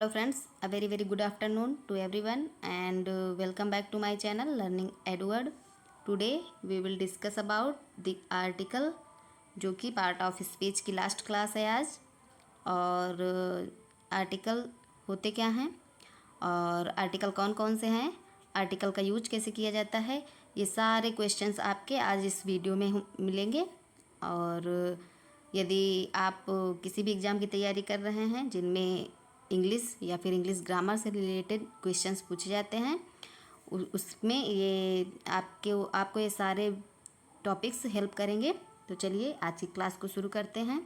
Hello friends, a very good afternoon to everyone and welcome back to my channel Learning Edward. Today we will discuss about the article जो कि part of speech की last class है आज। और article होते क्या हैं और आर्टिकल कौन कौन से हैं, आर्टिकल का यूज कैसे किया जाता है, ये सारे क्वेश्चंस आपके आज इस वीडियो में मिलेंगे। और यदि आप किसी भी एग्ज़ाम की तैयारी कर रहे हैं जिनमें इंग्लिश या फिर इंग्लिश ग्रामर से रिलेटेड क्वेश्चंस पूछे जाते हैं, उसमें ये आपको ये सारे टॉपिक्स हेल्प करेंगे। तो चलिए आज की क्लास को शुरू करते हैं।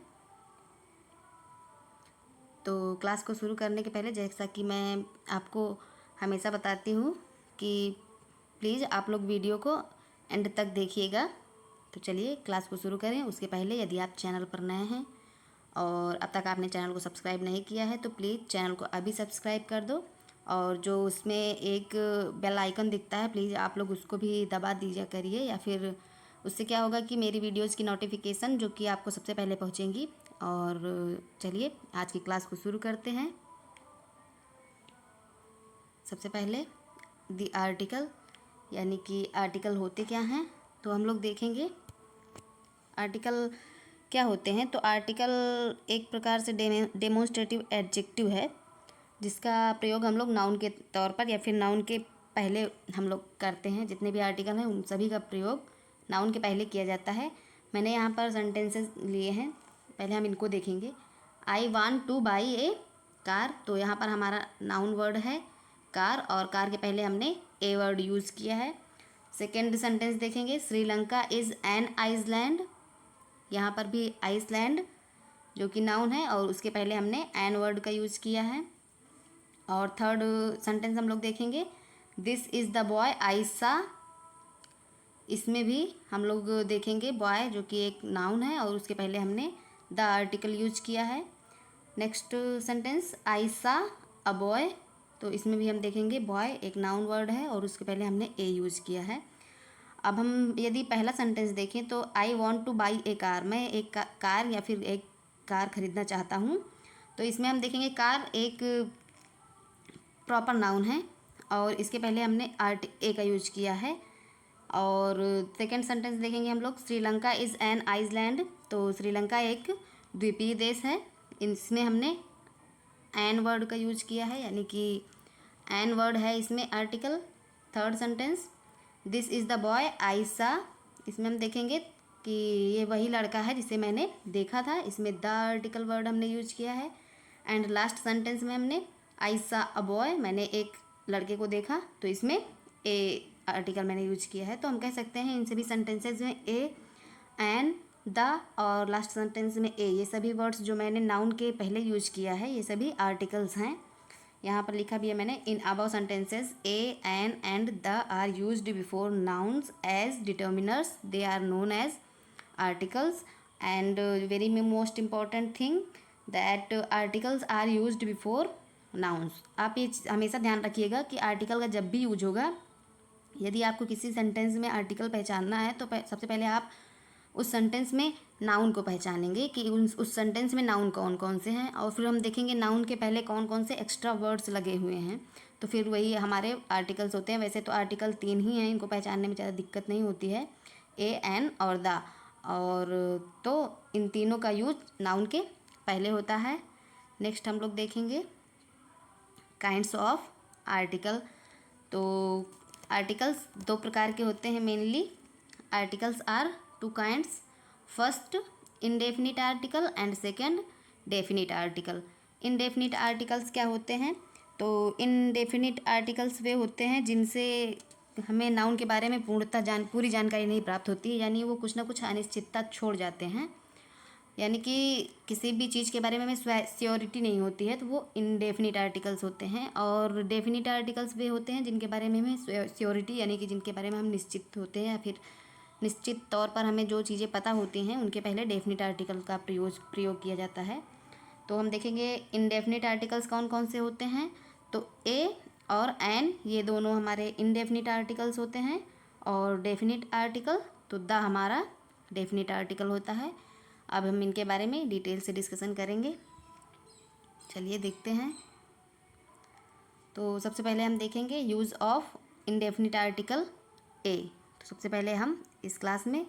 तो क्लास को शुरू करने के पहले जैसा कि मैं आपको हमेशा बताती हूँ कि प्लीज़ आप लोग वीडियो को एंड तक देखिएगा। तो चलिए क्लास को शुरू करें। उसके पहले यदि आप चैनल पर नए हैं और अब तक आपने चैनल को सब्सक्राइब नहीं किया है तो प्लीज़ चैनल को अभी सब्सक्राइब कर दो। और जो उसमें एक बेल आइकन दिखता है प्लीज़ आप लोग उसको भी दबा दीजिए करिए, या फिर उससे क्या होगा कि मेरी वीडियोज़ की नोटिफिकेशन जो कि आपको सबसे पहले पहुंचेंगी। और चलिए आज की क्लास को शुरू करते हैं। सबसे पहले दी आर्टिकल यानी कि आर्टिकल होते क्या हैं, तो हम लोग देखेंगे आर्टिकल क्या होते हैं। तो आर्टिकल एक प्रकार से डेमोन्स्ट्रेटिव एडजेक्टिव है जिसका प्रयोग हम लोग नाउन के तौर पर या फिर नाउन के पहले हम लोग करते हैं। जितने भी आर्टिकल हैं उन सभी का प्रयोग नाउन के पहले किया जाता है। मैंने यहाँ पर सेंटेंसेस लिए हैं, पहले हम इनको देखेंगे। I want two by A car, तो यहाँ पर हमारा नाउन वर्ड है कार, और कार के पहले हमने ए वर्ड यूज़ किया है। सेकेंड सेंटेंस देखेंगे, श्रीलंका इज़ एन आइसलैंड, यहाँ पर भी आइसलैंड जो कि नाउन है और उसके पहले हमने एन वर्ड का यूज़ किया है। और थर्ड सेंटेंस हम लोग देखेंगे, this is the boy I सा, इसमें भी हम लोग देखेंगे बॉय जो कि एक नाउन है और उसके पहले हमने द आर्टिकल यूज किया है। नेक्स्ट सेंटेंस, आई सा अ बॉय, तो इसमें भी हम देखेंगे बॉय एक नाउन वर्ड है और उसके पहले हमने ए यूज़ किया है। अब हम यदि पहला सेंटेंस देखें तो I want two by A car, मैं एक कार या फिर एक कार खरीदना चाहता हूँ, तो इसमें हम देखेंगे कार एक प्रॉपर नाउन है और इसके पहले हमने आर्ट ए का यूज किया है। और सेकेंड सेंटेंस देखेंगे हम लोग, श्रीलंका इज़ एन आइसलैंड, तो श्रीलंका एक द्वीपीय देश है, इसमें हमने एन वर्ड का यूज किया है यानी कि एन वर्ड है इसमें article. Third sentence, this is the boy I सा, इसमें हम देखेंगे कि ये वही लड़का है जिसे मैंने देखा था, इसमें द आर्टिकल वर्ड हमने यूज किया है। एंड लास्ट सेंटेंस में हमने आई सा अ बॉय, मैंने एक लड़के को देखा, तो इसमें ए आर्टिकल मैंने यूज किया है। तो हम कह सकते हैं इन सभी सेंटेंसेज में ए, एन, द और लास्ट सेंटेंस में ए, ये सभी वर्ड्स जो मैंने नाउन के पहले यूज किया है ये सभी आर्टिकल्स हैं। यहाँ पर लिखा भी है मैंने, in above sentences a, an and the are used before nouns as determiners, they are known as articles. And very most important thing that articles are used before nouns. आप ये हमेशा ध्यान रखिएगा कि आर्टिकल का जब भी यूज होगा, यदि आपको किसी सेंटेंस में आर्टिकल पहचानना है तो सबसे पहले आप उस सेंटेंस में नाउन को पहचानेंगे कि उस सेंटेंस में नाउन कौन कौन से हैं, और फिर हम देखेंगे नाउन के पहले कौन कौन से एक्स्ट्रा वर्ड्स लगे हुए हैं, तो फिर वही हमारे आर्टिकल्स होते हैं। वैसे तो आर्टिकल 3 ही हैं, इनको पहचानने में ज़्यादा दिक्कत नहीं होती है, ए, एन और द, और तो इन तीनों का यूज नाउन के पहले होता है। नेक्स्ट हम लोग देखेंगे काइंड्स ऑफ आर्टिकल। तो आर्टिकल्स दो प्रकार के होते हैं mainly. Articles are two kinds, first indefinite article and second definite article. Indefinite articles क्या होते हैं, तो इनडेफिनिट आर्टिकल्स वे होते हैं जिनसे हमें नाउन के बारे में पूरी जानकारी नहीं प्राप्त होती, यानी वो कुछ ना कुछ अनिश्चितता छोड़ जाते हैं, यानी कि किसी भी चीज़ के बारे में हमें श्योरिटी नहीं होती है, तो वो इनडेफिनिट आर्टिकल्स होते हैं। और डेफिनिट आर्टिकल्स वे होते हैं जिनके बारे में हमें श्योरिटी यानी कि जिनके बारे में हम निश्चित होते हैं या फिर निश्चित तौर पर हमें जो चीज़ें पता होती हैं उनके पहले डेफिनिट आर्टिकल का प्रयोग किया जाता है। तो हम देखेंगे इनडेफिनिट आर्टिकल्स कौन कौन से होते हैं। तो ए और एन ये दोनों हमारे इनडेफिनिट आर्टिकल्स होते हैं, और डेफिनिट आर्टिकल तो द हमारा डेफिनिट आर्टिकल होता है। अब हम इनके बारे में डिटेल से डिस्कशन करेंगे, चलिए देखते हैं। तो सबसे पहले हम देखेंगे use of indefinite article a. तो सबसे पहले हम इस क्लास में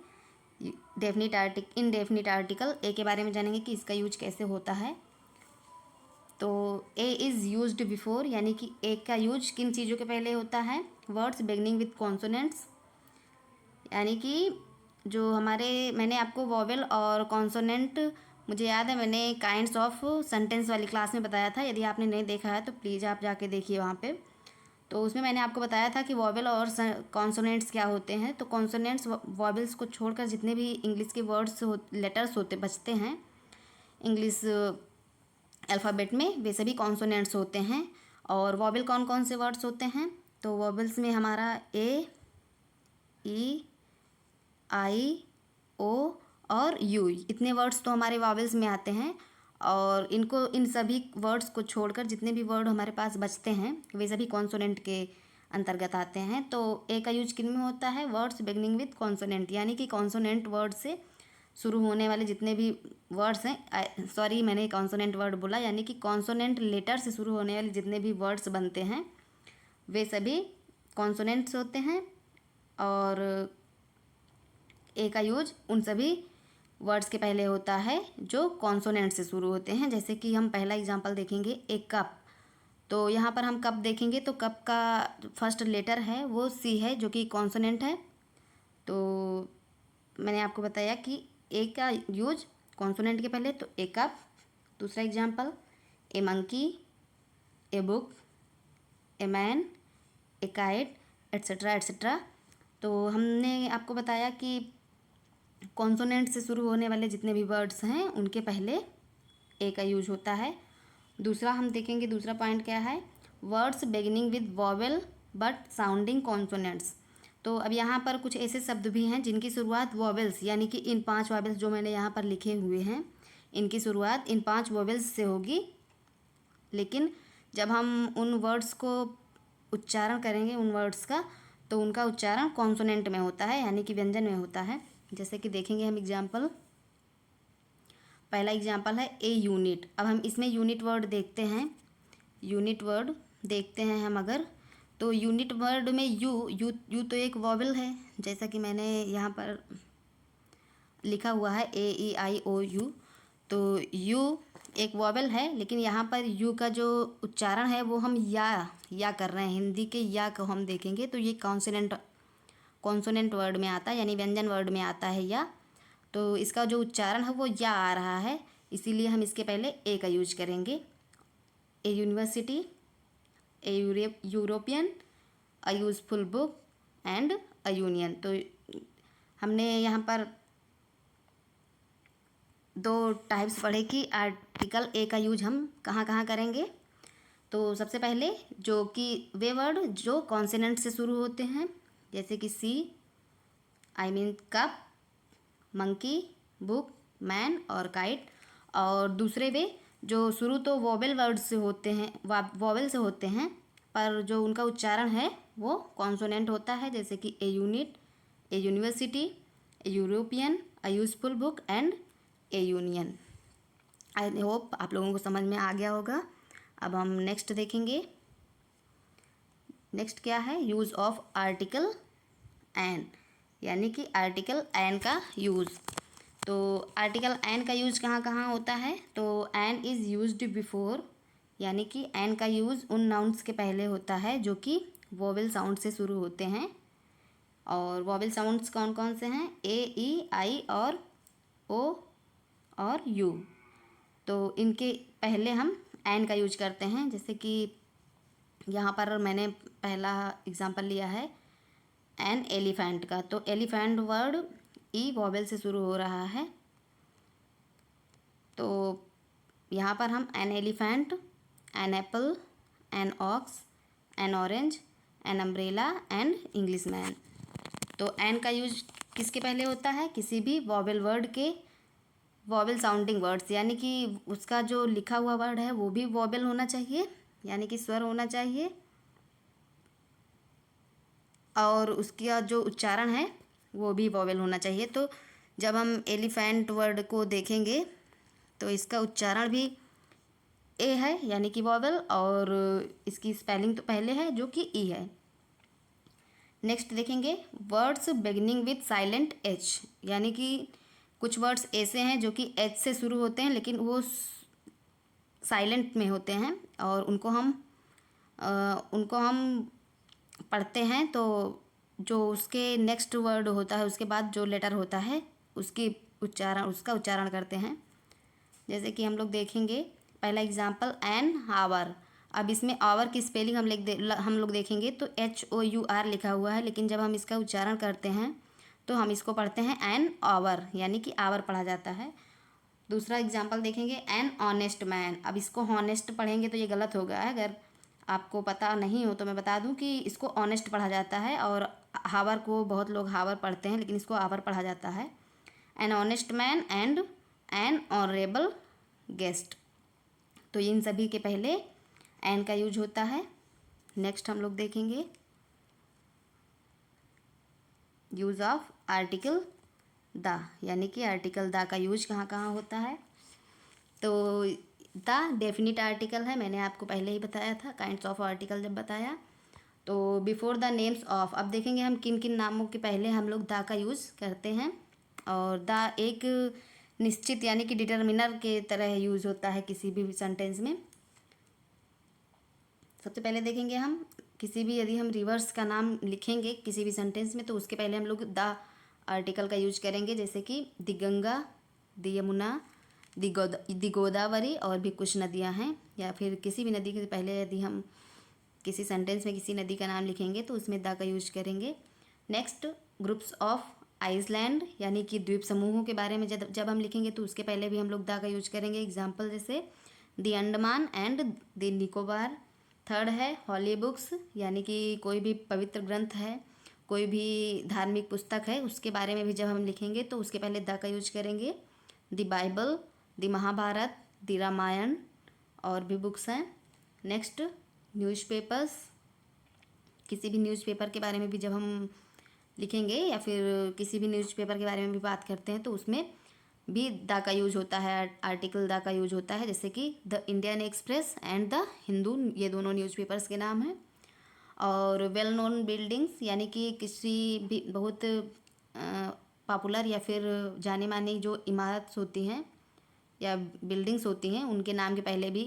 इंडेफिनिट आर्टिकल ए के बारे में जानेंगे कि इसका यूज कैसे होता है। तो ए इज़ यूज्ड बिफोर, यानी कि ए का यूज किन चीज़ों के पहले होता है? वर्ड्स बिगनिंग विथ कॉन्सोनेंट्स, यानी कि जो मैंने आपको वॉवेल और कॉन्सोनेंट, मुझे याद है मैंने काइंड्स ऑफ सेंटेंस वाली क्लास में बताया था। यदि आपने नहीं देखा है तो प्लीज़ आप जाके देखिए वहाँ पे। तो उसमें मैंने आपको बताया था कि वॉवेल और कॉन्सोनेंट्स क्या होते हैं। तो कॉन्सोनेंट्स वॉवेल्स को छोड़कर जितने भी इंग्लिश के लेटर्स बचते हैं इंग्लिश अल्फ़ाबेट में, वे सभी कॉन्सोनेंट्स होते हैं। और वॉवेल कौन कौन से वर्ड्स होते हैं? तो वॉवेल्स में हमारा ए, ई, आई, ओ और यू, इतने वर्ड्स तो हमारे वॉवेल्स में आते हैं। और इन सभी वर्ड्स को छोड़कर जितने भी वर्ड हमारे पास बचते हैं वे सभी कॉन्सोनेंट के अंतर्गत आते हैं। तो ए का यूज किन में होता है? वर्ड्स बिगनिंग विथ कॉन्सोनेंट, यानी कि कॉन्सोनेंट वर्ड से शुरू होने वाले जितने भी वर्ड्स हैं, सॉरी मैंने कॉन्सोनेंट वर्ड बोला, यानी कि कॉन्सोनेंट लेटर से शुरू होने वाले जितने भी वर्ड्स बनते हैं वे सभी कॉन्सोनेंट्स होते हैं। और ए का यूज उन सभी वर्ड्स के पहले होता है जो कॉन्सोनेंट से शुरू होते हैं। जैसे कि हम पहला एग्जांपल देखेंगे, एक कप। तो यहाँ पर हम कप देखेंगे तो कप का फर्स्ट लेटर है वो सी है, जो कि कॉन्सोनेंट है। तो मैंने आपको बताया कि ए का यूज कॉन्सोनेंट के पहले, तो ए कप। दूसरा example, A monkey, a book, a man, A kite, etcetera etcetera. तो हमने आपको बताया कि कॉन्सोनेंट से शुरू होने वाले जितने भी वर्ड्स हैं उनके पहले ए का यूज होता है। दूसरा हम देखेंगे, दूसरा पॉइंट क्या है? Words beginning with vowel but sounding consonants. तो अब यहाँ पर कुछ ऐसे शब्द भी हैं जिनकी शुरुआत वॉवेल्स, यानी कि इन 5 वॉवेल्स जो मैंने यहाँ पर लिखे हुए हैं इनकी शुरुआत इन 5 वॉवेल्स से होगी। लेकिन जब हम उन वर्ड्स को उच्चारण करेंगे उन वर्ड्स का, तो उनका उच्चारण कॉन्सोनेंट में होता है, यानी कि व्यंजन में होता है। जैसे कि देखेंगे हम एग्जाम्पल, पहला एग्जाम्पल है ए यूनिट। अब हम इसमें यूनिट वर्ड देखते हैं, यूनिट वर्ड देखते हैं हम अगर, तो यूनिट वर्ड में यू तो एक वॉवेल है, जैसा कि मैंने यहाँ पर लिखा हुआ है ए, ई, आई, ओ, यू। तो यू एक वॉवेल है, लेकिन यहाँ पर यू का जो उच्चारण है वो हम या कर रहे हैं। हिंदी के या को हम देखेंगे तो ये कॉन्सोनेंट वर्ड में आता है, यानी व्यंजन वर्ड में आता है या। तो इसका जो उच्चारण है वो या आ रहा है, इसीलिए हम इसके पहले ए का यूज करेंगे। A university, a European, a useful book and a union. तो हमने यहाँ पर 2 टाइप्स पढ़े कि आर्टिकल ए का यूज हम कहाँ कहाँ करेंगे। तो सबसे पहले जो कि वे वर्ड जो कॉन्सोनेंट से शुरू होते हैं, जैसे कि C, I mean cup, monkey, book, man और काइट। और दूसरे वे जो शुरू तो वॉवेल वर्ड से होते हैं, वॉवेल से होते हैं, पर जो उनका उच्चारण है वो कॉन्सोनेंट होता है, जैसे कि a unit, a university, a European, a useful book and a union. I hope आप लोगों को समझ में आ गया होगा। अब हम नेक्स्ट देखेंगे। नेक्स्ट क्या है? यूज़ ऑफ आर्टिकल एन, यानी कि आर्टिकल एन का यूज़। तो आर्टिकल एन का यूज़ कहाँ कहाँ होता है? तो एन इज़ यूज्ड बिफोर, यानी कि एन का यूज़ उन नाउन्स के पहले होता है जो कि वोवेल साउंड से शुरू होते हैं। और वोवेल साउंड्स कौन कौन से हैं? ए, ई, आई और ओ और यू। तो इनके पहले हम एन का यूज करते हैं। जैसे कि यहाँ पर मैंने पहला एग्जांपल लिया है एन एलिफेंट का। तो एलिफेंट वर्ड ई वॉवेल से शुरू हो रहा है। तो यहाँ पर हम an elephant, an apple, an ox, an orange, an umbrella and English man. तो एन का यूज किसके पहले होता है? किसी भी वॉवेल वर्ड के वॉवेल साउंडिंग वर्ड्स, यानी कि उसका जो लिखा हुआ वर्ड है वो भी वॉवेल होना चाहिए, यानी कि स्वर होना चाहिए, और उसका जो उच्चारण है वो भी वॉवेल होना चाहिए। तो जब हम एलिफेंट वर्ड को देखेंगे तो इसका उच्चारण भी ए है यानी कि वॉवेल, और इसकी स्पेलिंग तो पहले है जो कि ई है। नेक्स्ट देखेंगे words beginning with silent H, यानी कि कुछ वर्ड्स ऐसे हैं जो कि एच से शुरू होते हैं लेकिन वो साइलेंट में होते हैं, और उनको हम पढ़ते हैं तो जो उसके नेक्स्ट वर्ड होता है उसके बाद जो लेटर होता है उसका उच्चारण करते हैं। जैसे कि हम लोग देखेंगे पहला एग्जाम्पल एन आवर। अब इसमें आवर की स्पेलिंग हम लोग देखेंगे तो HOUR लिखा हुआ है, लेकिन जब हम इसका उच्चारण करते हैं तो हम इसको पढ़ते हैं एन आवर, यानी कि आवर पढ़ा जाता है। दूसरा एग्जाम्पल देखेंगे एन ऑनेस्ट मैन। अब इसको हॉनेस्ट पढ़ेंगे तो ये गलत होगा, अगर आपको पता नहीं हो तो मैं बता दूं कि इसको ऑनेस्ट पढ़ा जाता है, और हावर को बहुत लोग हावर पढ़ते हैं लेकिन इसको आवर पढ़ा जाता है। An honest man and N honourable guest, तो इन सभी के पहले एन का यूज होता है। नेक्स्ट हम लोग देखेंगे यूज ऑफ आर्टिकल द, यानी कि आर्टिकल द का यूज कहाँ कहाँ होता है। तो द डेफिनिट आर्टिकल है, मैंने आपको पहले ही बताया था काइंड्स ऑफ आर्टिकल जब बताया। तो बिफोर द नेम्स ऑफ, अब देखेंगे हम किन किन नामों के पहले हम लोग द का यूज़ करते हैं। और द एक निश्चित यानी कि डिटर्मिनर के तरह यूज़ होता है किसी भी सेंटेंस में। सबसे पहले देखेंगे हम किसी भी, यदि हम रिवर्स का नाम लिखेंगे किसी भी सेंटेंस में तो उसके पहले हम लोग द आर्टिकल का यूज करेंगे, जैसे कि the Ganga, the Yamuna, the Godavari, और भी कुछ नदियां हैं। या फिर किसी भी नदी के पहले यदि हम किसी सेंटेंस में किसी नदी का नाम लिखेंगे तो उसमें द का यूज करेंगे। नेक्स्ट ग्रुप्स ऑफ आइसलैंड, यानी कि द्वीप समूहों के बारे में जब हम लिखेंगे तो उसके पहले भी हम लोग द का यूज करेंगे। एग्जाम्पल जैसे the Andaman and the Nicobar. Third है हॉली बुक्स, यानी कि कोई भी पवित्र ग्रंथ है, कोई भी धार्मिक पुस्तक है, उसके बारे में भी जब हम लिखेंगे तो उसके पहले द का यूज करेंगे। The Bible, the Mahabharata, the Ramayana, और भी बुक्स हैं। नेक्स्ट न्यूज़पेपर्स, किसी भी न्यूज़पेपर के बारे में भी जब हम लिखेंगे या फिर किसी भी न्यूज़पेपर के बारे में भी बात करते हैं तो उसमें भी द का यूज होता है, आर्टिकल द का यूज होता है। जैसे कि the Indian express and the Hindu, ये दोनों न्यूज़पेपर्स के नाम हैं। और वेल नोन बिल्डिंग्स, यानी कि किसी भी बहुत पॉपुलर या फिर जाने मानी जो इमारत होती हैं या बिल्डिंग्स होती हैं उनके नाम के पहले भी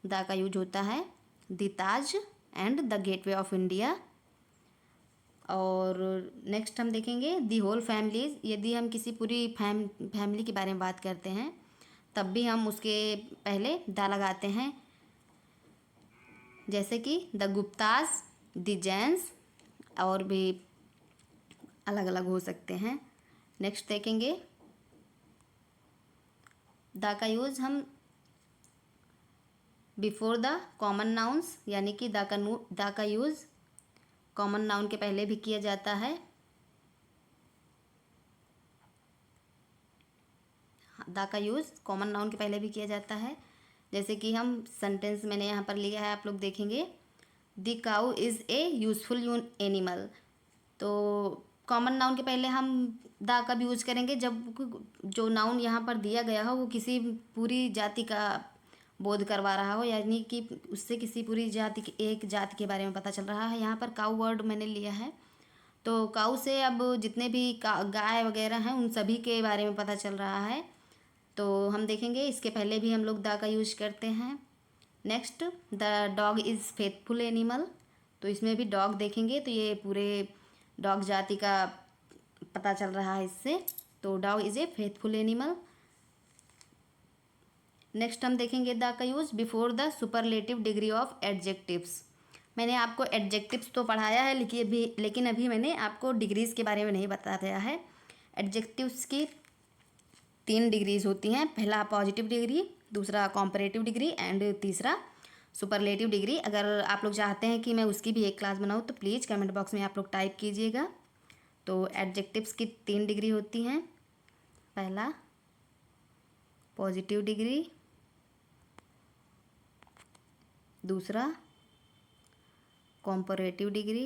द का यूज होता है। The Taj and the gateway of India. और नेक्स्ट हम देखेंगे दी होल फैमिलीज, यदि हम किसी पूरी फैमिली के बारे में बात करते हैं तब भी हम उसके पहले द लगाते हैं, जैसे कि द गुप्तास, द जैन्स, और भी अलग अलग हो सकते हैं। नेक्स्ट देखेंगे द का यूज़ हम बिफोर द कॉमन नाउन्स, यानी कि द का यूज़ कॉमन नाउन के पहले भी किया जाता है। द का यूज़ कॉमन नाउन के पहले भी किया जाता है। जैसे कि हम सेंटेंस मैंने यहाँ पर लिया है, आप लोग देखेंगे the cow is a useful animal. तो कॉमन नाउन के पहले हम द का भी यूज करेंगे जब जो नाउन यहाँ पर दिया गया हो वो किसी पूरी जाति का बोध करवा रहा हो, यानी कि उससे किसी पूरी जाति एक जाति के बारे में पता चल रहा है। यहाँ पर काउ वर्ड मैंने लिया है, तो काउ से अब जितने भी गाय वगैरह हैं उन सभी के बारे में पता चल रहा है। तो हम देखेंगे इसके पहले भी हम लोग द का यूज करते हैं। Next the dog is faithful animal, तो इसमें भी डॉग देखेंगे तो ये पूरे डॉग जाति का पता चल रहा है इससे, तो dog is a faithful animal. Next हम देखेंगे द का use before the superlative degree of adjectives. मैंने आपको एडजेक्टिव्स तो पढ़ाया है लेकिन अभी मैंने आपको डिग्रीज़ के बारे में नहीं बताया है। एडजेक्टिव्स की 3 डिग्रीज होती हैं, पहला पॉजिटिव डिग्री, दूसरा कॉम्परेटिव डिग्री एंड तीसरा सुपरलेटिव डिग्री। अगर आप लोग चाहते हैं कि मैं उसकी भी एक क्लास बनाऊँ तो प्लीज़ कमेंट बॉक्स में आप लोग टाइप कीजिएगा। तो एडजेक्टिव्स की 3 डिग्री होती हैं, पहला पॉजिटिव डिग्री, दूसरा कॉम्परेटिव डिग्री।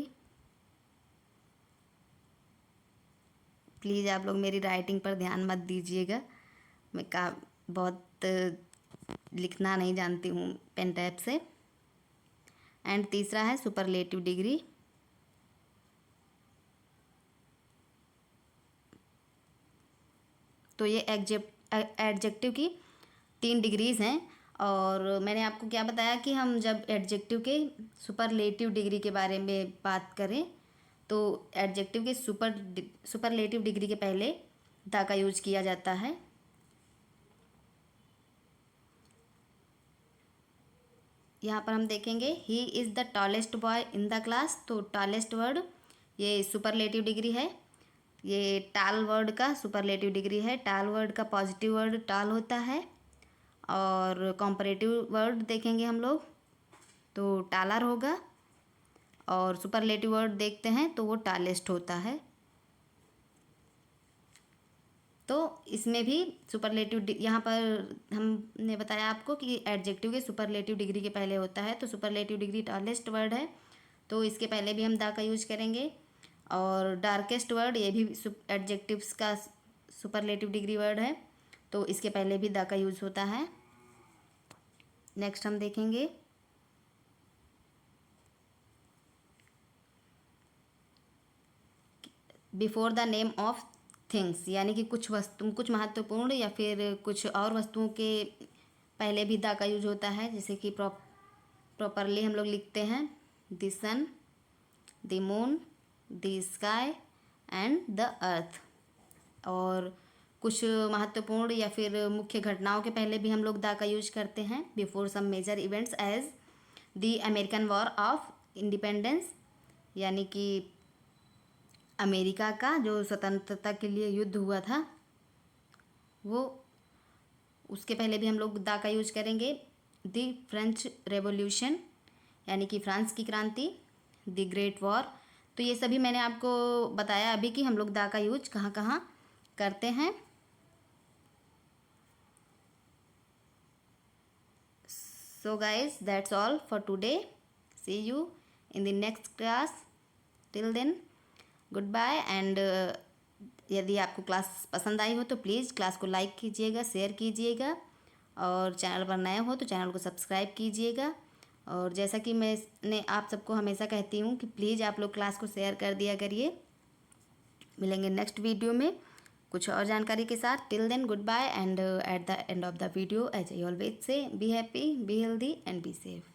प्लीज़ आप लोग मेरी राइटिंग पर ध्यान मत दीजिएगा, मैं बहुत लिखना नहीं जानती हूँ पेन टैब से। एंड तीसरा है सुपरलेटिव डिग्री। तो ये एडजेक्टिव की 3 डिग्रीज़ हैं। और मैंने आपको क्या बताया कि हम जब एडजेक्टिव के सुपरलेटिव डिग्री के बारे में बात करें तो एडजेक्टिव के सुपरलेटिव डिग्री के पहले द का यूज किया जाता है। यहाँ पर हम देखेंगे he is the tallest boy in the class. तो टॉलेस्ट वर्ड ये सुपरलेटिव डिग्री है। ये टाल वर्ड का सुपरलेटिव डिग्री है। टाल वर्ड का पॉजिटिव वर्ड टाल होता है। और कॉम्परेटिव वर्ड देखेंगे हम लोग तो टालर होगा। और सुपरलेटिव वर्ड देखते हैं तो वो टालेस्ट होता है। तो इसमें भी सुपरलेटिव यहाँ पर हमने बताया आपको कि एडजेक्टिव के सुपरलेटिव डिग्री के पहले होता है। तो सुपरलेटिव डिग्री टालेस्ट वर्ड है तो इसके पहले भी हम द का यूज करेंगे। और डार्केस्ट वर्ड ये भी एडजेक्टिव्स का सुपरलेटिव डिग्री वर्ड है तो इसके पहले भी द का यूज होता है। नेक्स्ट हम देखेंगे before the name of things, यानी कि कुछ महत्वपूर्ण या फिर कुछ और वस्तुओं के पहले भी द का यूज होता है। जैसे कि प्रॉपरली हम लोग लिखते हैं the sun, the moon, the sky and the earth. और कुछ महत्वपूर्ण या फिर मुख्य घटनाओं के पहले भी हम लोग द का यूज करते हैं before some major events as the American war of independence, यानी कि अमेरिका का जो स्वतंत्रता के लिए युद्ध हुआ था वो, उसके पहले भी हम लोग द का यूज करेंगे। द फ्रेंच रेवोल्यूशन, यानी कि फ्रांस की क्रांति, द ग्रेट वॉर। तो ये सभी मैंने आपको बताया अभी कि हम लोग द का यूज कहाँ कहाँ करते हैं। So guys, that's all for today. See you in the next class. Till then, goodbye. And यदि आपको क्लास पसंद आई हो तो प्लीज़ क्लास को लाइक कीजिएगा, शेयर कीजिएगा। और चैनल पर नए हो तो चैनल को सब्सक्राइब कीजिएगा। और जैसा कि मैं आप सबको हमेशा कहती हूँ कि प्लीज़ आप लोग क्लास को शेयर कर दिया करिए। मिलेंगे नेक्स्ट वीडियो में कुछ और जानकारी के साथ। Till then good bye. And at the end of the video as I always say, be happy, be healthy and be safe.